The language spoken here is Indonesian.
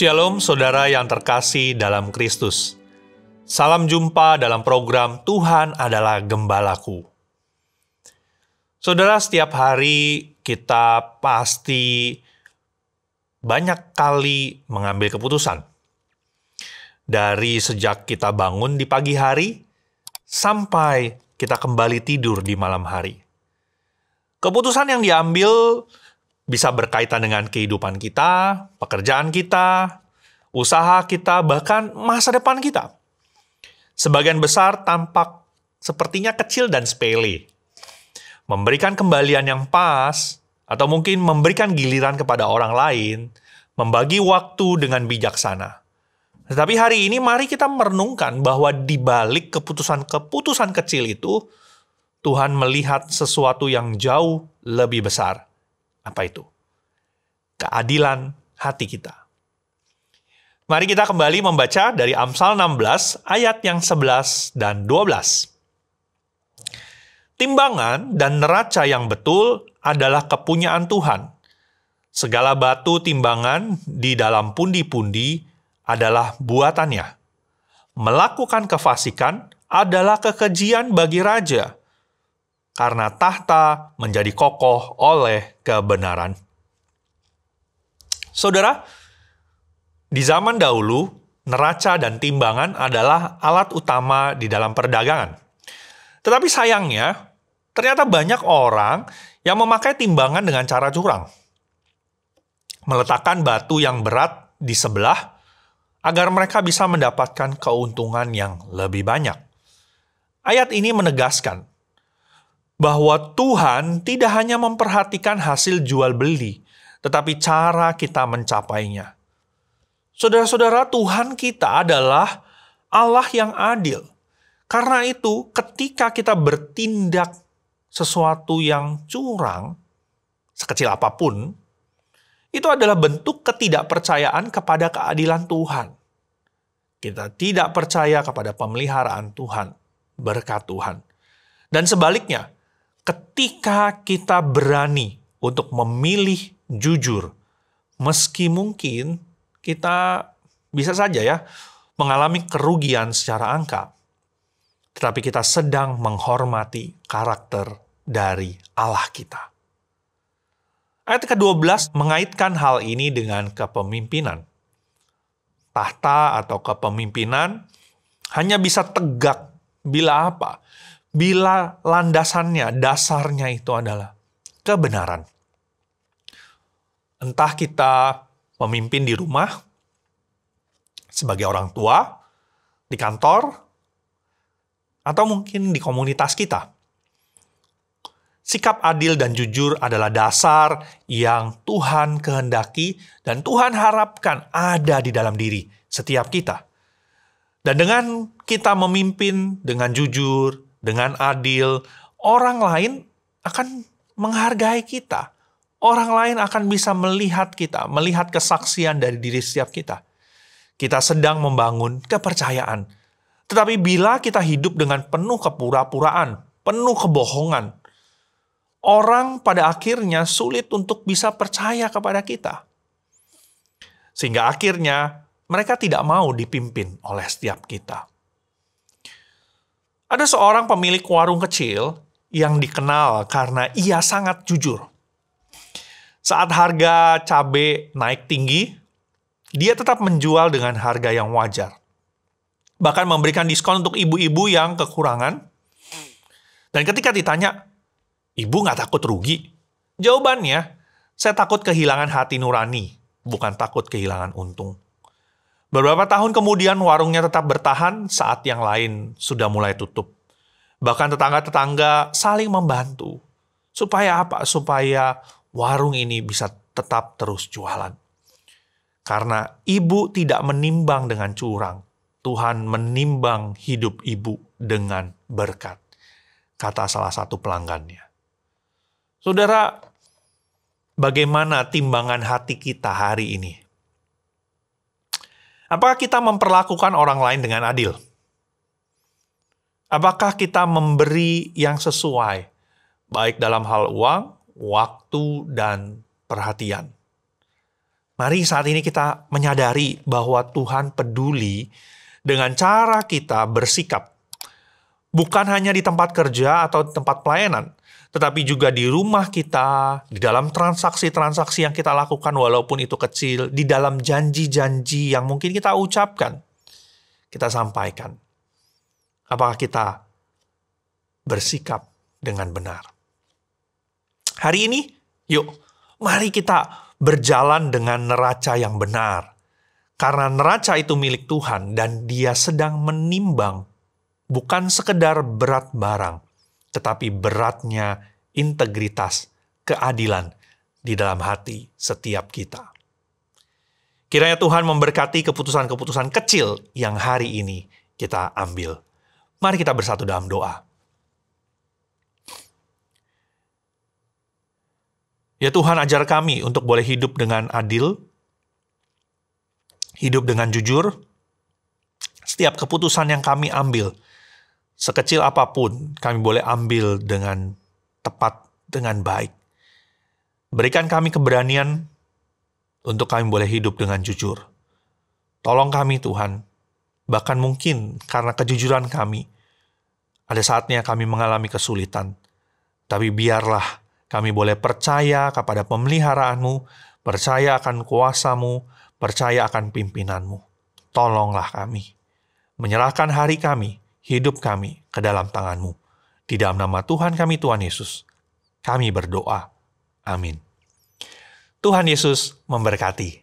Shalom saudara yang terkasih dalam Kristus. Salam jumpa dalam program Tuhan adalah Gembalaku. Saudara, setiap hari kita pasti banyak kali mengambil keputusan. Dari sejak kita bangun di pagi hari, sampai kita kembali tidur di malam hari. Keputusan yang diambil bisa berkaitan dengan kehidupan kita, pekerjaan kita, usaha kita, bahkan masa depan kita. Sebagian besar tampak sepertinya kecil dan sepele. Memberikan kembalian yang pas, atau mungkin memberikan giliran kepada orang lain, membagi waktu dengan bijaksana. Tetapi hari ini mari kita merenungkan bahwa di balik keputusan-keputusan kecil itu, Tuhan melihat sesuatu yang jauh lebih besar. Apa itu? Keadilan hati kita. Mari kita kembali membaca dari Amsal 16 ayat yang 11 dan 12. Timbangan dan neraca yang betul adalah kepunyaan Tuhan. Segala batu timbangan di dalam pundi-pundi adalah buatannya. Melakukan kefasikan adalah kekejian bagi raja, karena tahta menjadi kokoh oleh kebenaran. Saudara, di zaman dahulu, neraca dan timbangan adalah alat utama di dalam perdagangan. Tetapi sayangnya, ternyata banyak orang yang memakai timbangan dengan cara curang. Meletakkan batu yang berat di sebelah agar mereka bisa mendapatkan keuntungan yang lebih banyak. Ayat ini menegaskan bahwa Tuhan tidak hanya memperhatikan hasil jual beli, tetapi cara kita mencapainya. Saudara-saudara, Tuhan kita adalah Allah yang adil. Karena itu, ketika kita bertindak sesuatu yang curang, sekecil apapun, itu adalah bentuk ketidakpercayaan kepada keadilan Tuhan. Kita tidak percaya kepada pemeliharaan Tuhan, berkat Tuhan. Dan sebaliknya, ketika kita berani untuk memilih jujur, meski mungkin kita bisa saja mengalami kerugian secara angka, tetapi kita sedang menghormati karakter dari Allah kita. Ayat ke-12 mengaitkan hal ini dengan kepemimpinan. Tahta atau kepemimpinan hanya bisa tegak bila apa? Bila landasannya, dasarnya itu adalah kebenaran. Entah kita memimpin di rumah, sebagai orang tua, di kantor, atau mungkin di komunitas kita. Sikap adil dan jujur adalah dasar yang Tuhan kehendaki dan Tuhan harapkan ada di dalam diri setiap kita. Dan dengan kita memimpin dengan jujur, dengan adil, orang lain akan menghargai kita. Orang lain akan bisa melihat kita, melihat kesaksian dari diri setiap kita. Kita sedang membangun kepercayaan. Tetapi bila kita hidup dengan penuh kepura-puraan, penuh kebohongan, orang pada akhirnya sulit untuk bisa percaya kepada kita. Sehingga akhirnya mereka tidak mau dipimpin oleh setiap kita. Ada seorang pemilik warung kecil yang dikenal karena ia sangat jujur. Saat harga cabai naik tinggi, dia tetap menjual dengan harga yang wajar. Bahkan memberikan diskon untuk ibu-ibu yang kekurangan. Dan ketika ditanya, "Ibu nggak takut rugi?" Jawabannya, "Saya takut kehilangan hati nurani, bukan takut kehilangan untung." Beberapa tahun kemudian warungnya tetap bertahan saat yang lain sudah mulai tutup. Bahkan tetangga-tetangga saling membantu. Supaya apa? Supaya warung ini bisa tetap terus jualan. Karena ibu tidak menimbang dengan curang. Tuhan menimbang hidup ibu dengan berkat. Kata salah satu pelanggannya. Saudara, bagaimana timbangan hati kita hari ini? Apakah kita memperlakukan orang lain dengan adil? Apakah kita memberi yang sesuai, baik dalam hal uang, waktu, dan perhatian? Mari saat ini kita menyadari bahwa Tuhan peduli dengan cara kita bersikap. Bukan hanya di tempat kerja atau di tempat pelayanan, tetapi juga di rumah kita, di dalam transaksi-transaksi yang kita lakukan walaupun itu kecil, di dalam janji-janji yang mungkin kita ucapkan, kita sampaikan. Apakah kita bersikap dengan benar? Hari ini, yuk, mari kita berjalan dengan neraca yang benar. Karena neraca itu milik Tuhan dan Dia sedang menimbang bukan sekedar berat barang, tetapi beratnya integritas, keadilan di dalam hati setiap kita. Kiranya Tuhan memberkati keputusan-keputusan kecil yang hari ini kita ambil. Mari kita bersatu dalam doa. Ya Tuhan, ajar kami untuk boleh hidup dengan adil, hidup dengan jujur. Setiap keputusan yang kami ambil, sekecil apapun, kami boleh ambil dengan tepat, dengan baik. Berikan kami keberanian untuk kami boleh hidup dengan jujur. Tolong kami Tuhan, bahkan mungkin karena kejujuran kami, ada saatnya kami mengalami kesulitan. Tapi biarlah kami boleh percaya kepada pemeliharaanmu, percaya akan kuasamu, percaya akan pimpinanmu. Tolonglah kami. Menyerahkan hari kami, hidup kami ke dalam tanganmu. Di dalam nama Tuhan kami, Tuhan Yesus, kami berdoa. Amin. Tuhan Yesus memberkati.